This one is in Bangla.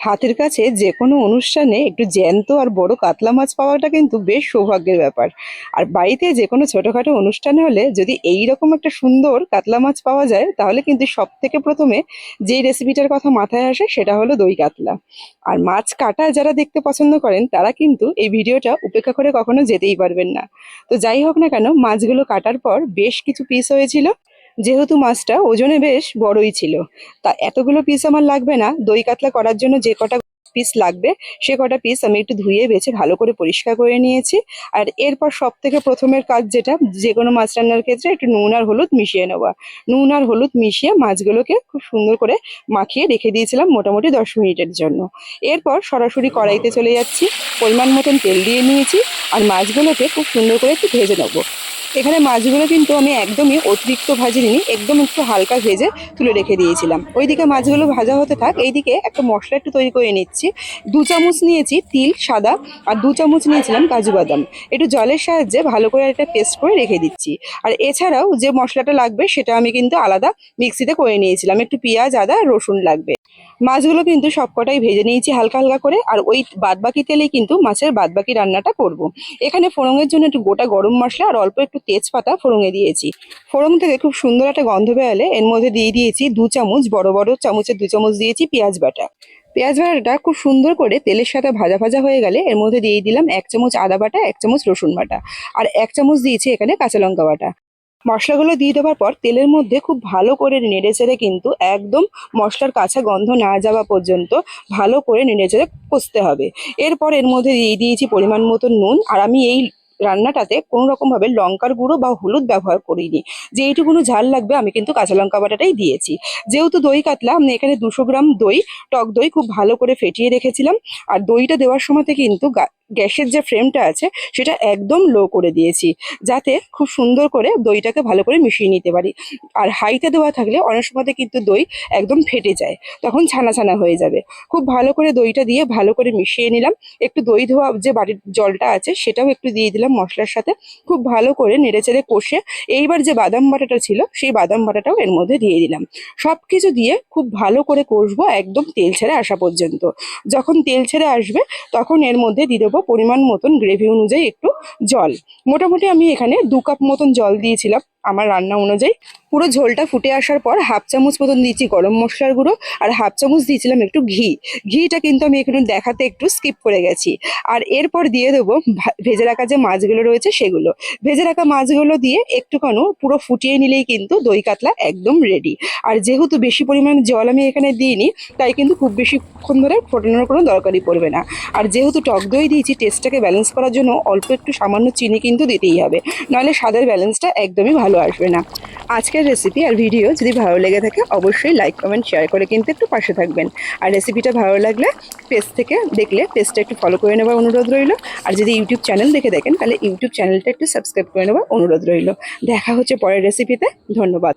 হাতের কাছে যে কোনো অনুষ্ঠানে একটু জ্যান্ত আর বড় কাতলা মাছ পাওয়াটা কিন্তু বেশ সৌভাগ্যের ব্যাপার। আর বাড়িতে যে কোনো ছোটোখাটো অনুষ্ঠান হলে যদি এই রকম একটা সুন্দর কাতলা মাছ পাওয়া যায় তাহলে কিন্তু সব থেকে প্রথমে যেই রেসিপিটার কথা মাথায় আসে সেটা হলো দই কাতলা। আর মাছ কাটা যারা দেখতে পছন্দ করেন তারা কিন্তু এই ভিডিওটা উপেক্ষা করে কখনো যেতেই পারবেন না। তো যাই হোক না কেন, মাছগুলো কাটার পর বেশ কিছু পিস হয়েছিল, যেহেতু মাছটা ওজনে বেশ বড়ই ছিল। তা এতগুলো পিস আমার লাগবে না, দই কাতলা করার জন্য যে কটা পিস লাগবে সে কটা পিস আমি একটু ধুয়ে বেছে ভালো করে পরিষ্কার করে নিয়েছি। আর এরপর সব থেকে প্রথমের কাজ যেটা, যে কোনো মাছ রান্নার ক্ষেত্রে একটু নুন আর হলুদ মিশিয়ে নেওয়া। নুন আর হলুদ মিশিয়ে মাছগুলোকে খুব সুন্দর করে মাখিয়ে রেখে দিয়েছিলাম মোটামুটি 10 মিনিটের জন্য। এরপর সরাসরি কড়াইতে চলে যাচ্ছি, পরিমাণ মতন তেল দিয়ে নিয়েছি আর মাছগুলোকে খুব সুন্দর করে একটু ভেজে নেবো। এখানে মাছগুলো কিন্তু আমি একদমই অতিরিক্ত ভাজিনি, একদম একটু হালকা ভেজে তুলে রেখে দিয়েছিলাম। ওইদিকে মাছগুলো ভাজা হতে থাক, এইদিকে একটা মশলা একটু তৈরি করে নিচ্ছি। 2 চামচ নিয়েছি তিল সাদা, আর 2 চামচ নিয়েছিলাম কাজু বাদাম। একটু জলের সাহায্যে ভালো করে একটা পেস্ট করে রেখে দিচ্ছি। আর এছাড়াও যে মশলাটা লাগবে সেটা আমি কিন্তু আলাদা মিক্সিতে করে নিয়েছিলাম, একটু পেঁয়াজ আদা রসুন লাগবে। মাছগুলো কিন্তু সবকটাই ভেজে নিয়েছি হালকা হালকা করে, আর ওই বাদবাকি তেলেই কিন্তু মাছের বাদবাকি রান্নাটা করব। এখানে ফোড়নের জন্য একটু গোটা গরম মশলা আর অল্প একটু তেজপাতা ফোড়নে দিয়েছি। ফোড়ন থেকে খুব সুন্দর একটা গন্ধ বেরোলে এর মধ্যে দিয়ে দিয়েছি 2 চামচ, বড় বড় চামচের 2 চামচ দিয়েছি পেঁয়াজ বাটা। পেঁয়াজ বাটাটা খুব সুন্দর করে তেলের সাথে ভাজা ভাজা হয়ে গেলে এর মধ্যে দিয়ে দিলাম 1 চামচ আদা বাটা, 1 চামচ রসুন বাটা, আর 1 চামচ দিয়েছি এখানে কাঁচা লঙ্কা বাটা। মশলাগুলো দিয়ে দেওয়ার পর তেলের মধ্যে খুব ভালো করে নেড়ে চেড়ে কিন্তু একদম মশলার কাঁচা গন্ধ না যাওয়া পর্যন্ত ভালো করে নেড়ে চেড়ে কষতে হবে। এরপর এর মধ্যে দিয়ে দিয়েছি পরিমাণ মতো নুন, আর আমি এই রান্নাটাতে কোনো রকম ভাবে লঙ্কার গুঁড়ো বা হলুদ ব্যবহার করিনি। যেইটুকুনো ঝাল লাগবে আমি কিন্তু কাঁচা লঙ্কা বাটাটাই দিয়েছি। যেহেতু দই কাতলা, আমি এখানে 200 গ্রাম দই, টক দই খুব ভালো করে ফেটিয়ে রেখেছিলাম। আর দইটা দেওয়ার সময়তে কিন্তু গ্যাসের যে ফ্লেমটা আছে সেটা একদম লো করে দিয়েছি, যাতে খুব সুন্দর করে দইটাকে ভালো করে মিশিয়ে নিতে পারি। আর হাইতে দেওয়া থাকলে অনেক সময়তে কিন্তু দই একদম ফেটে যায়, তখন ছানা ছানা হয়ে যাবে। খুব ভালো করে দইটা দিয়ে ভালো করে মিশিয়ে নিলাম। একটু দই ধোয়া যে বাড়ির জলটা আছে সেটাও একটু দিয়ে দিলাম মশলার সাথে। খুব ভালো করে নেড়েচেড়ে কষে এইবার যে বাদাম বাটাটা ছিল সেই বাদাম বাটাটাও এর মধ্যে দিয়ে দিলাম। সবকিছু দিয়ে খুব ভালো করে কষবো একদম তেল ছেড়ে আসা পর্যন্ত। যখন তেল ছেড়ে আসবে তখন এর মধ্যে দিয়ে দেবো পরিমাণ মতন গ্রেভি অনুযায়ী একটু জল। মোটামুটি আমি এখানে 2 কাপ মতন জল দিয়েছিলাম আমার রান্না অনুযায়ী। পুরো ঝোলটা ফুটে আসার পর 1/2 চামচ মতন দিয়েছি গরম মশলার গুঁড়ো, আর 1/2 চামচ দিয়েছিলাম একটু ঘি। ঘিটা কিন্তু আমি এখানে দেখাতে একটু স্কিপ করে গেছি। আর এরপর দিয়ে দেবো ভেজে রাখা যে মাছগুলো রয়েছে সেগুলো। ভেজে রাখা মাছগুলো দিয়ে একটুখানি পুরো ফুটিয়ে নিলেই কিন্তু দই কাতলা একদম রেডি। আর যেহেতু বেশি পরিমাণে জল আমি এখানে দিইনি, তাই কিন্তু খুব বেশিক্ষণ ধরে ফোটানোর কোনো দরকারই পড়বে না। আর যেহেতু টক দই দিয়েছি, টেস্টটাকে ব্যালেন্স করার জন্য অল্প একটু সামান্য চিনি কিন্তু দিতেই হবে, নাহলে স্বাদের ব্যালেন্সটা একদমই ভালো আসবে না। আজকের রেসিপি আর ভিডিও যদি ভালো লেগে থাকে অবশ্যই লাইক কমেন্ট শেয়ার করে কিন্তু একটু পাশে থাকবেন। আর রেসিপিটা ভালো লাগলে পেজ থেকে দেখলে পেজটা একটু ফলো করে নেবার অনুরোধ রইল। আর যদি ইউটিউব চ্যানেল দেখে দেখেন তাহলে ইউটিউব চ্যানেলটা একটু সাবস্ক্রাইব করে নেবার অনুরোধ রইল। দেখা হচ্ছে পরের রেসিপিতে। ধন্যবাদ।